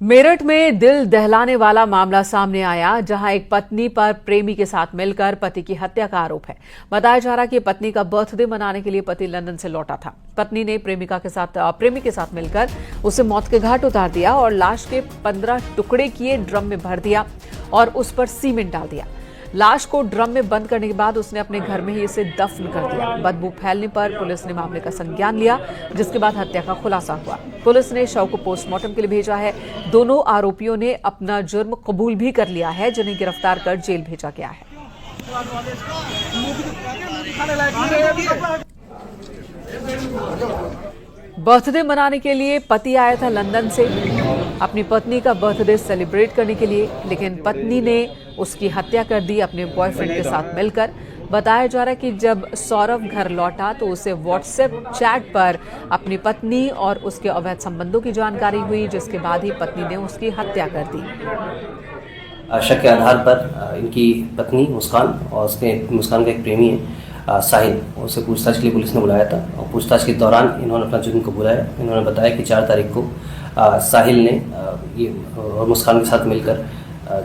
मेरठ में दिल दहलाने वाला मामला सामने आया, जहां एक पत्नी पर प्रेमी के साथ मिलकर पति की हत्या का आरोप है। बताया जा रहा है कि पत्नी का बर्थडे मनाने के लिए पति लंदन से लौटा था। पत्नी ने प्रेमी के साथ मिलकर उसे मौत के घाट उतार दिया और लाश के 15 टुकड़े किए ड्रम में भर दिया और उस पर सीमेंट डाल दिया। लाश को ड्रम में बंद करने के बाद उसने अपने घर में ही इसे दफन कर दिया। बदबू फैलने पर पुलिस ने मामले का संज्ञान लिया, जिसके बाद हत्या का खुलासा हुआ। पुलिस ने शव को पोस्टमार्टम के लिए भेजा है। दोनों आरोपियों ने अपना जुर्म कबूल भी कर लिया है, जिन्हें गिरफ्तार कर जेल भेजा गया है। बर्थडे मनाने के लिए पति आया था लंदन से अपनी पत्नी का बर्थडे सेलिब्रेट करने के लिए, लेकिन पत्नी ने उसकी हत्या कर दी अपने बॉयफ्रेंड के साथ मिलकर। बताया जा रहा है कि जब सौरभ घर लौटा तो उसे व्हाट्सएप चैट पर अपनी पत्नी और उसके अवैध संबंधों की जानकारी हुई, जिसके बाद ही पत्नी ने उसकी हत्या कर दी। शक के आधार पर इनकी पत्नी मुस्कान और मुस्कान का एक प्रेमी है साहिल, उसे पूछताछ के लिए पुलिस ने बुलाया था और पूछताछ के दौरान इन्होंने अपना जुर्म कबूला है। इन्होंने बताया कि 4 तारीख को साहिल ने और मुस्कान के साथ मिलकर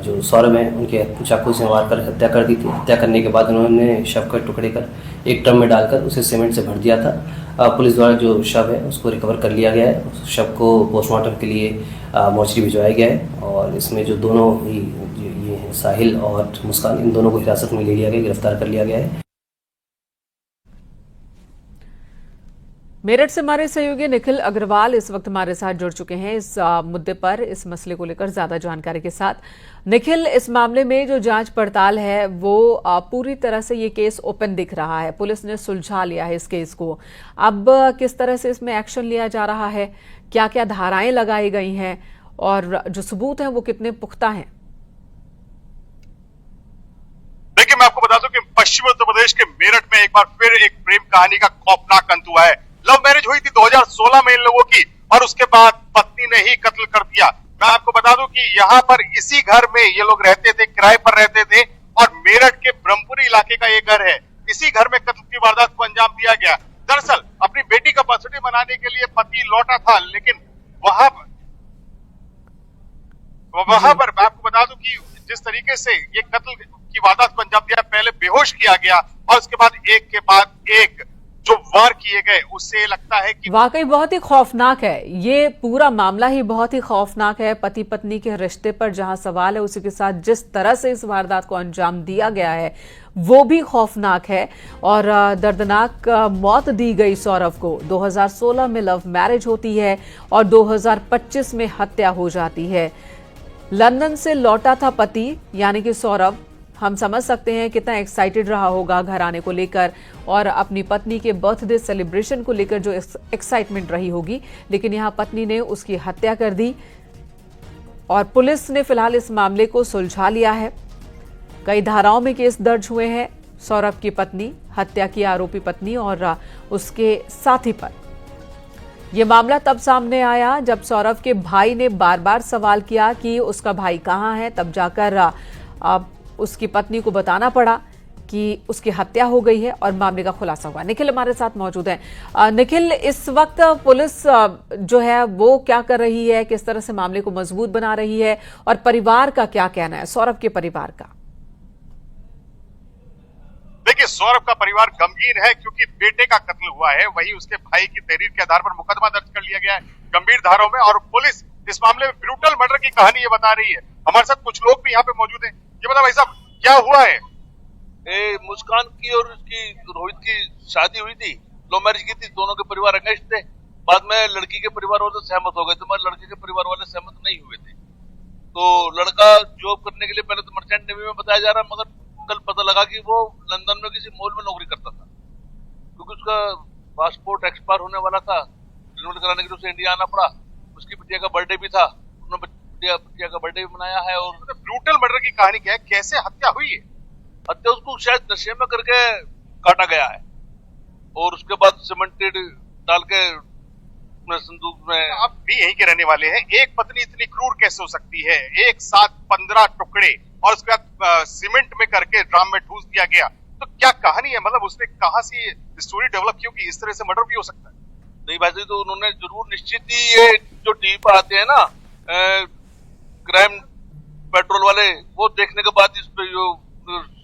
जो सौरभ है उनके चाकू से मार कर हत्या कर दी थी। हत्या करने के बाद उन्होंने शव का टुकड़े कर एक ड्रम में डालकर उसे सीमेंट से भर दिया था। पुलिस द्वारा जो शव है उसको रिकवर कर लिया गया है। उस शव को पोस्टमार्टम के लिए मोर्चरी भिजवाया गया है और इसमें जो दोनों ही ये साहिल और मुस्कान, इन दोनों को हिरासत में ले लिया गया, गिरफ्तार कर लिया गया है। मेरठ से हमारे सहयोगी निखिल अग्रवाल इस वक्त हमारे साथ जुड़ चुके हैं इस मुद्दे पर, इस मसले को लेकर ज्यादा जानकारी के साथ। निखिल, इस मामले में जो जांच पड़ताल है वो पूरी तरह से ये केस ओपन दिख रहा है, पुलिस ने सुलझा लिया है इस केस को। अब किस तरह से इसमें एक्शन लिया जा रहा है, क्या क्या धाराएं लगाई गई हैं और जो सबूत हैं वो कितने पुख्ता हैं? देखिए, मैं आपको बता दूं कि पश्चिमी उत्तर प्रदेश के मेरठ में एक बार फिर एक प्रेम कहानी का खौफनाक अंत हुआ है। लव मैरिज हुई थी 2016 में इन लोगों की और उसके बाद पत्नी ने ही कत्ल कर दिया। मैं आपको बता दूं कि यहाँ पर इसी घर में ये लोग रहते थे, किराए पर रहते थे और मेरठ के ब्रह्मपुरी इलाके का ये घर है। इसी घर में कत्ल की वारदात को अंजाम दिया गया। दरअसल अपनी बेटी का बर्थडे मनाने के लिए पति लौटा था, लेकिन वहां पर मैं आपको बता दूं कि जिस तरीके से ये कत्ल की वारदात को अंजाम दिया, पहले बेहोश किया गया और उसके बाद एक जो वार किए गए, उससे लगता है कि वाकई बहुत ही खौफनाक है। ये पूरा मामला ही बहुत ही खौफनाक है। पति पत्नी के रिश्ते पर जहां सवाल है, उसी के साथ जिस तरह से इस वारदात को अंजाम दिया गया है वो भी खौफनाक है। और दर्दनाक मौत दी गई सौरभ को। 2016 में लव मैरिज होती है और 2025 में हत्या हो जाती है। लंदन से लौटा था पति यानी कि सौरभ। हम समझ सकते हैं कितना एक्साइटेड रहा होगा घर आने को लेकर और अपनी पत्नी के बर्थडे सेलिब्रेशन को लेकर जो एक्साइटमेंट रही होगी, लेकिन यहां पत्नी ने उसकी हत्या कर दी और पुलिस ने फिलहाल इस मामले को सुलझा लिया है। कई धाराओं में केस दर्ज हुए हैं सौरभ की पत्नी, हत्या की आरोपी पत्नी और उसके साथी पर। यह मामला तब सामने आया जब सौरभ के भाई ने बार बार सवाल किया कि उसका भाई कहां है। तब जाकर उसकी पत्नी को बताना पड़ा कि उसकी हत्या हो गई है और मामले का खुलासा हुआ। निखिल हमारे साथ मौजूद है। निखिल, इस वक्त पुलिस जो है वो क्या कर रही है, किस तरह से मामले को मजबूत बना रही है और परिवार का क्या कहना है, सौरभ के परिवार का? देखिए, सौरभ का परिवार गमगीन है क्योंकि बेटे का कत्ल हुआ है। वही उसके भाई की तहरीर के आधार पर मुकदमा दर्ज कर लिया गया है गंभीर धाराओं में और पुलिस इस मामले में ब्रूटल मर्डर की कहानी ये बता रही है। हमारे साथ कुछ लोग भी यहाँ पे मौजूद हैं। ये बता भाई साहब, क्या हुआ है? मुस्कान की और उसकी रोहित की शादी हुई थी, लव मैरिज की थी। दोनों के परिवार अगेंस्ट थे। बाद में लड़की के परिवार वाले सहमत हो गए थे, मगर लड़के के परिवार वाले सहमत नहीं हुए थे। तो लड़का जॉब करने के लिए पहले तो मर्चेंट नेवी में बताया जा रहा, मगर कल पता लगा कि वो लंदन में किसी मॉल में नौकरी करता था, क्योंकि उसका पासपोर्ट एक्सपायर होने वाला था। रिन्यूअल कराने के लिए उसे इंडिया आना पड़ा। उसकी बिटिया का बर्थडे भी था, उन्होंने बिटिया का बर्थडे भी मनाया है। और ब्रूटल मर्डर की कहानी क्या है, कैसे हत्या हुई है? हत्या उसको शायद नशे में करके काटा गया है और उसके बाद सीमेंटेड डाल के संदूक में। आप भी यहीं के रहने वाले हैं, एक पत्नी इतनी क्रूर कैसे हो सकती है? एक साथ 15 टुकड़े और उसके बाद सीमेंट में करके ड्रम में ठूस दिया गया, तो क्या कहानी है? मतलब उसने कहां से स्टोरी डेवलप की होगी, इस तरह से मर्डर भी हो सकता है? नहीं भाई, तो उन्होंने जरूर निश्चित ही ये जो टीवी पर आते हैं ना क्राइम पेट्रोल वाले, वो देखने के बाद इस पे जो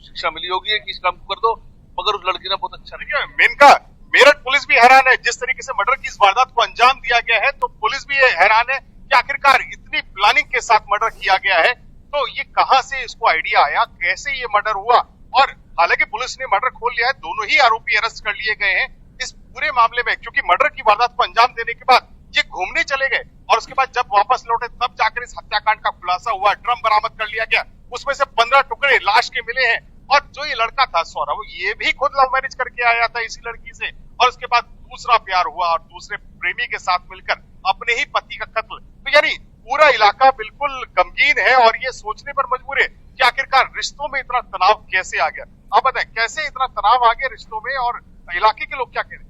शिक्षा मिली होगी कि इस काम को कर दो, मगर उस लड़की ने बहुत अच्छा देखिए मेनका मेरठ पुलिस भी हैरान है जिस तरीके से मर्डर की इस वारदात को अंजाम दिया गया है, तो पुलिस भी हैरान है कि आखिरकार इतनी प्लानिंग के साथ मर्डर किया गया है, तो ये कहां से इसको आइडिया आया, कैसे ये मर्डर हुआ। और हालांकि पुलिस ने मर्डर खोल लिया है, दोनों ही आरोपी अरेस्ट कर लिए गए हैं इस पूरे मामले में, क्योंकि मर्डर की वारदात को अंजाम देने के बाद ये घूमने चले गए और उसके बाद जब वापस लौटे तब जाकर इस हत्याकांड का खुलासा हुआ, ड्रम बरामद कर लिया गया, उसमें से 15 टुकड़े लाश के मिले हैं। और जो ये लड़का था सौरभ, ये भी खुद लव मैरिज करके आया था इसी लड़की से, और उसके बाद दूसरा प्यार हुआ और दूसरे प्रेमी के साथ मिलकर अपने ही पति का कत्ल। तो यानी पूरा इलाका बिल्कुल गमगीन है और ये सोचने पर मजबूर है कि आखिरकार रिश्तों में इतना तनाव कैसे आ गया। आप बताएं कैसे इतना तनाव आ गया रिश्तों में, और इलाके के लोग क्या कह रहे हैं?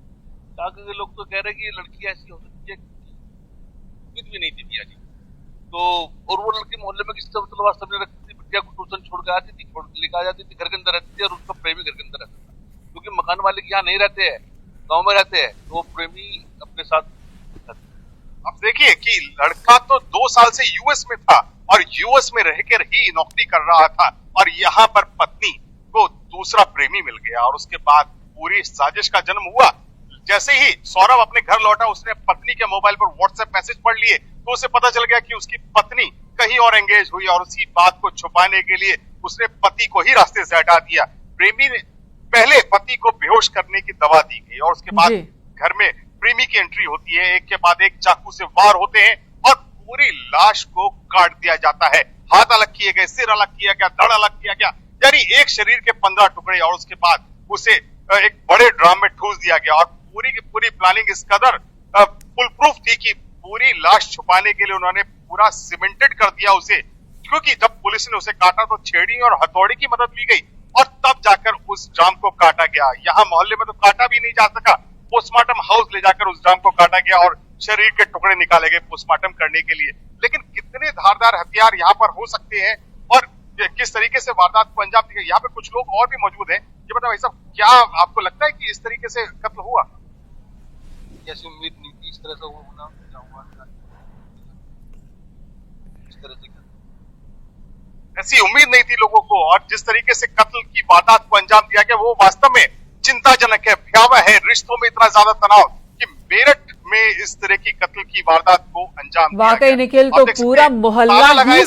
इलाके के लोग तो कह रहे हैं कि ये लड़की ऐसी हो सकती है, कुछ भी नहीं थी पिया जी तो। और वो लड़की मोहल्ले में किसी तरह वास्तव में रखती थी, बिटिया को ट्यूशन छोड़ के आती थी, छोड़ के लेकर आ जाती थी, घर के अंदर रहती थी, और उसका प्रेमी घर के अंदर रहता था, क्योंकि मकान मालिक यहाँ नहीं रहते हैं, गाँव में रहते हैं, तो वो प्रेमी अपने साथ। अब देखिए कि लड़का तो 2 साल से यूएस में था और यूएस में रहकर ही नौकरी कर रहा था, और यहाँ पर पत्नी को दूसरा प्रेमी मिल गया और उसके बाद पूरी साजिश का जन्म हुआ। जैसे ही सौरभ अपने घर लौटा, उसने पत्नी के मोबाइल पर व्हाट्सएप मैसेज पढ़ लिए, तो उसे पता चल गया कि उसकी पत्नी कहीं और एंगेज हुई, और उसी बात को छुपाने के लिए उसने पति को ही रास्ते से हटा दिया। प्रेमी ने पहले पति को बेहोश करने की दवा दी गई और उसके बाद घर में प्रेमी की एंट्री होती है, एक के बाद एक चाकू से वार होते हैं और पूरी लाश को काट दिया जाता है। हाथ अलग किए गए, सिर अलग किया गया, धड़ अलग किया गया, यानी एक शरीर के 15 टुकड़े, और उसके बाद उसे एक बड़े ड्राम में ठूस दिया गया। और पूरी की पूरी प्लानिंग इस कदर फुल प्रूफ थी कि पूरी लाश छुपाने के लिए उन्होंने पूरा सीमेंटेड कर दिया उसे, क्योंकि जब पुलिस ने उसे काटा तो छेड़ी और हथौड़ी की मदद ली गई और तब जाकर उस ड्राम को काटा गया। यहाँ मोहल्ले में तो काटा भी नहीं जा सका, पोस्टमार्टम हाउस ले जाकर उस ड्राम को काटा गया और शरीर के टुकड़े निकाले गए पोस्टमार्टम करने के लिए। लेकिन कितने धारदार हथियार यहाँ पर हो सकते हैं और किस तरीके से वारदात को अंजाम दिया। यहाँ पे कुछ लोग और भी मौजूद हैं, ये बताओ भाई साहब, क्या आपको लगता है कि इस तरीके से कत्ल हुआ? जैसी उम्मीद नहीं थी इस तरह से होना, क्या हुआ इस तरह से, ऐसी उम्मीद नहीं थी लोगों को, और जिस तरीके से कत्ल की वारदात को अंजाम दिया गया वो वास्तव में चिंताजनक है, भयावह है। रिश्तों में इतना ज्यादा तनाव कि मेरठ में इस तरह की कत्ल की वारदात को अंजाम दिया गया। वाकई निखिल, तो पूरा मोहल्ला ही